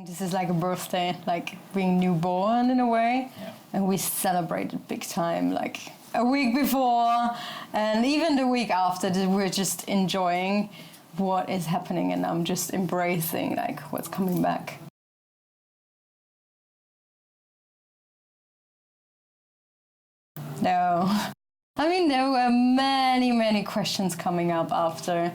This is like a birthday, like being newborn in a way. Yeah. And we celebrated big time, like a week before and even the week after. We're just enjoying what is happening, and I'm just embracing like what's coming back. No. I mean, there were many questions coming up after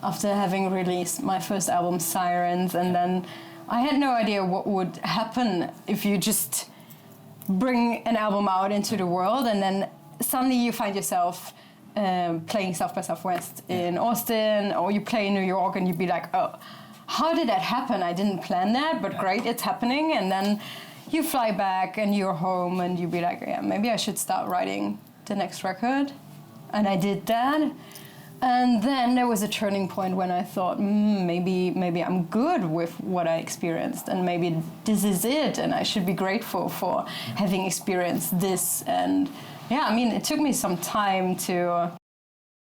having released my first album, Sirens, and then I had no idea what would happen if you just bring an album out into the world and then suddenly you find yourself playing South by Southwest in Austin, or you play in New York and you'd be like, oh, how did that happen? I didn't plan that, but great, it's happening. And then you fly back and you're home and you'd be like, yeah, maybe I should start writing the next record. And I did that. And then there was a turning point when I thought, maybe I'm good with what I experienced, and maybe this is it, and I should be grateful for having experienced this. And yeah, I mean, it took me some time to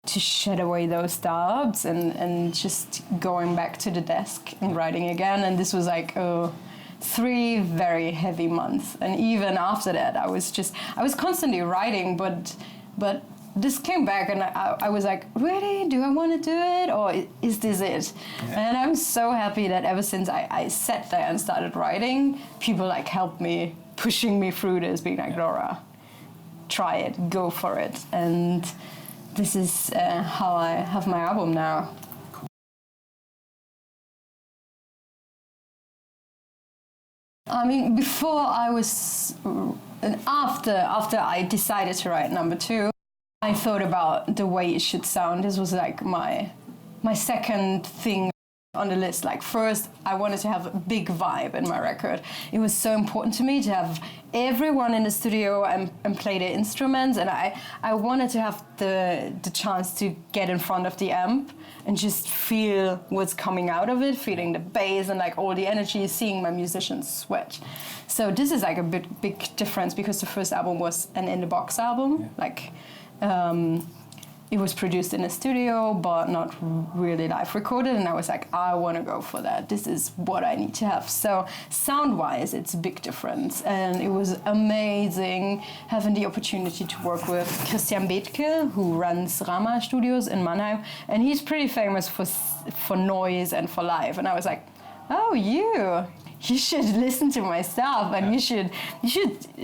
shed away those doubts and just going back to the desk and writing again. And this was like 3 very heavy months. And even after that, I was constantly writing, but this came back and I was like, really? Do I want to do it? Or is this it? Yeah. And I'm so happy that ever since I sat there and started writing, people like helped me, pushing me through this, being like, Laura, try it, go for it. And this is how I have my album now. I mean, before I was, and after I decided to write number 2, I thought about the way it should sound. This was like my second thing on the list. Like first, I wanted to have a big vibe in my record. It was so important to me to have everyone in the studio and play their instruments, and I wanted to have the chance to get in front of the amp and just feel what's coming out of it, feeling the bass and like all the energy, seeing my musicians sweat. So this is like a big difference, because the first album was an in-the-box album. Like it was produced in a studio, but not really live recorded. And I was like, I want to go for that. This is what I need to have. So sound-wise, it's a big difference. And it was amazing having the opportunity to work with Christian Bethke, who runs Rama Studios in Mannheim. And he's pretty famous for noise and for live. And I was like, oh, you should listen to my stuff, and you should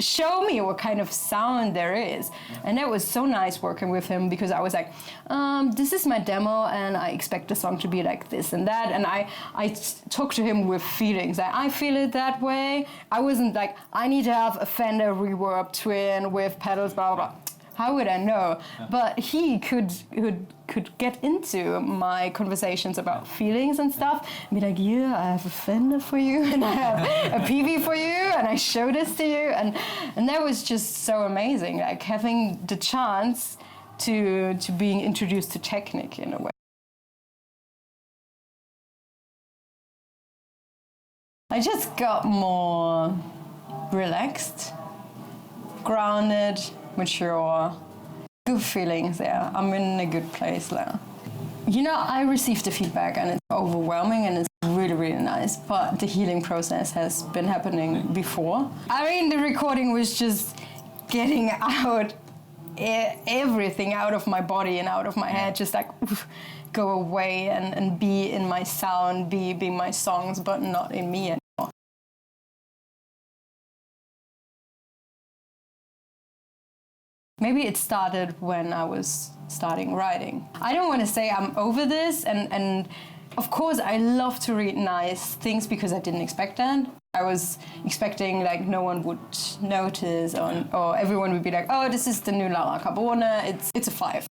show me what kind of sound there is. And that was so nice working with him, because I was like, this is my demo and I expect the song to be like this and that. And I talked to him with feelings. I feel it that way. I wasn't like, I need to have a Fender reverb twin with pedals, blah, blah, blah. How would I know? But he could get into my conversations about feelings and stuff, and be like, yeah, I have a Fender for you, and I have a PV for you, and I show this to you, and that was just so amazing, like having the chance to being introduced to technique in a way. I just got more relaxed, grounded, mature, good feelings there. I'm in a good place now. You know, I received the feedback and it's overwhelming and it's really, really nice, but the healing process has been happening before. I mean, the recording was just getting out everything out of my body and out of my head, just like go away and be in my sound, be my songs, but not in me anymore. Maybe it started when I was starting writing. I don't want to say I'm over this, and of course I love to read nice things because I didn't expect that. I was expecting like no one would notice, or everyone would be like, oh, this is the new Laura Carbone, it's a 5.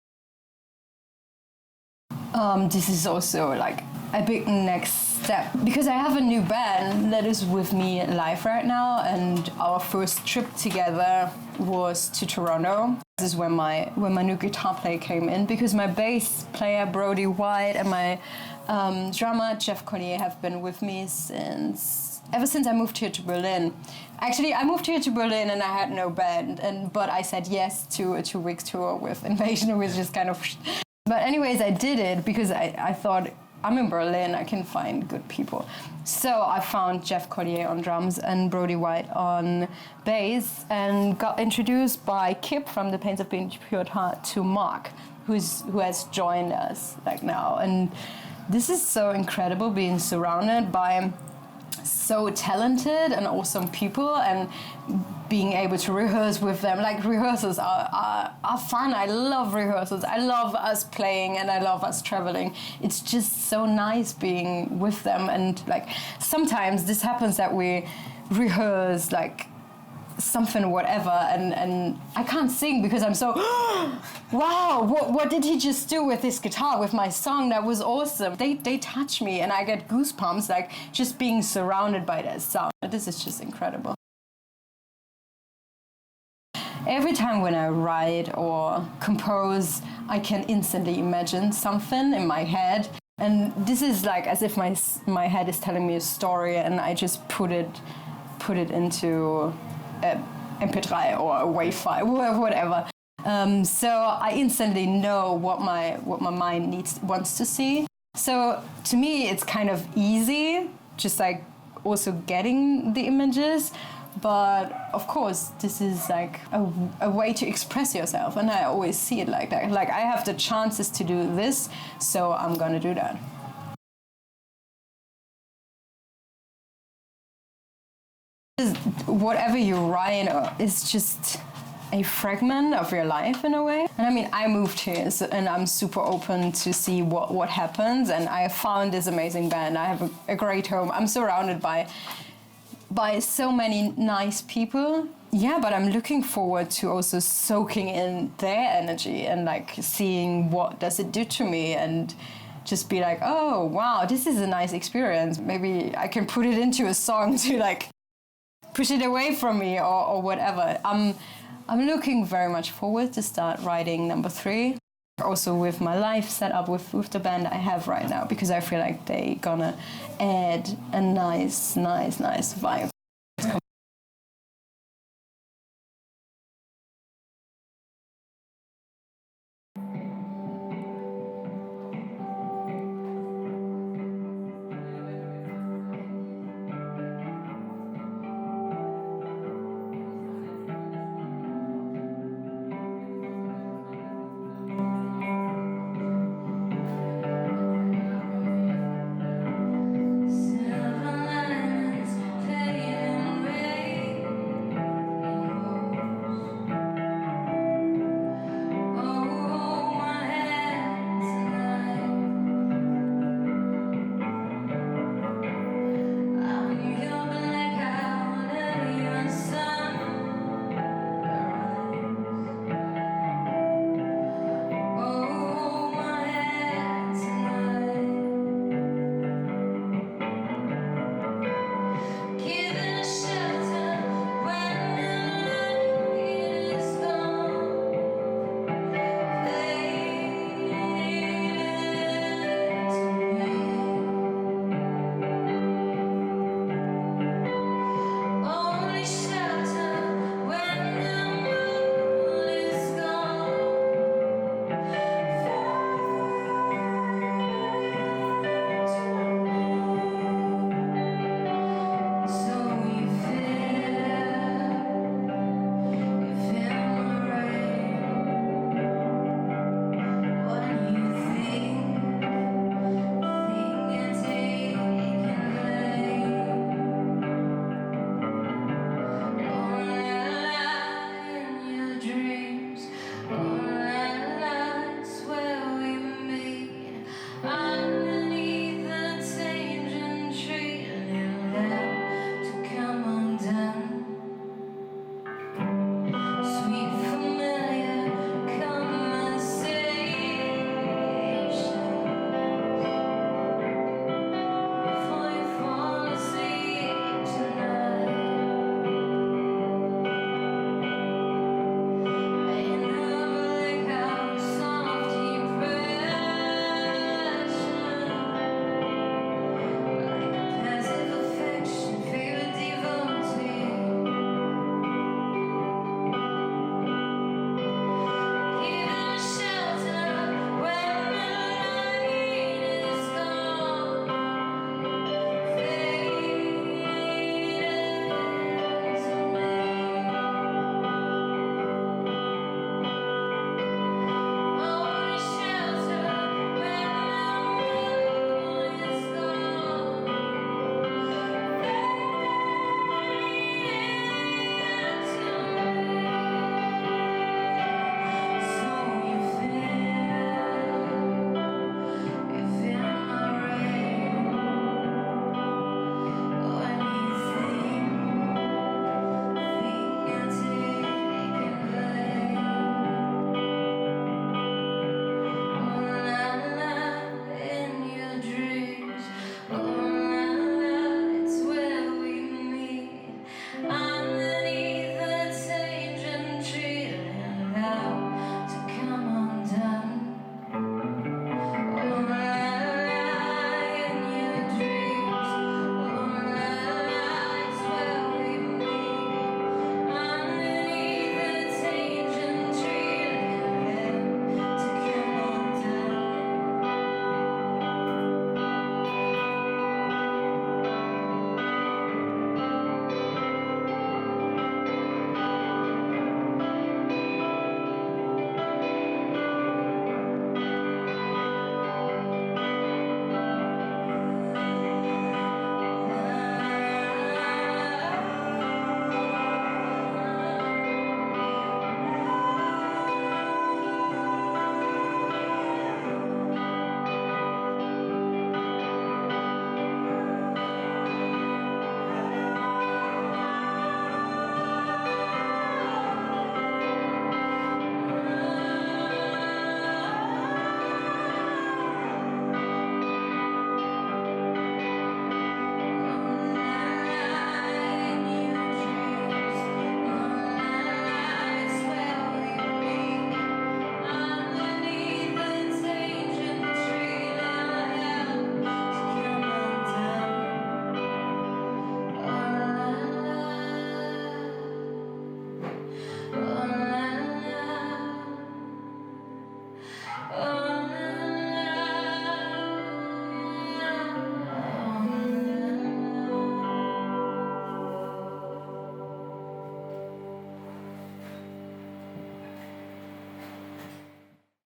This is also like a big next step, because I have a new band that is with me live right now, and our first trip together was to Toronto. This is when my new guitar player came in, because my bass player Brody White and my drummer Jeff Collier have been with me ever since I moved here to Berlin. Actually, I moved here to Berlin and I had no band, but I said yes to a 2-week tour with Invasion, which is kind of... But anyways, I did it because I thought I'm in Berlin, I can find good people. So I found Jeff Cordier on drums and Brody White on bass, and got introduced by Kip from the Pains of Being Pure Heart to Mark, who has joined us like now. And this is so incredible, being surrounded by so talented and awesome people, and being able to rehearse with them. Like, rehearsals are fun. I love rehearsals. I love us playing, and I love us traveling. It's just so nice being with them. And like, sometimes this happens that we rehearse like something whatever, and I can't sing because I'm so wow, what did he just do with his guitar, with my song? That was awesome. They touch me and I get goosebumps, like just being surrounded by that sound. This is just incredible. Every time when I write or compose, I can instantly imagine something in my head, and this is like as if my head is telling me a story, and I just put it into MP3 or a WAV file, whatever. So I instantly know what my mind wants to see. So to me, it's kind of easy, just like also getting the images. But of course, this is like a way to express yourself, and I always see it like that. Like, I have the chances to do this, so I'm gonna do that. Whatever you write is just a fragment of your life in a way. And I mean, I moved here, and I'm super open to see what happens, and I found this amazing band. I have a great home. I'm surrounded by so many nice people. Yeah, but I'm looking forward to also soaking in their energy and like seeing what does it do to me, and just be like, oh wow, this is a nice experience. Maybe I can put it into a song to like push it away from me, or whatever. I'm looking very much forward to start writing number 3. Also with my life set up with the band I have right now, because I feel like they gonna add a nice vibe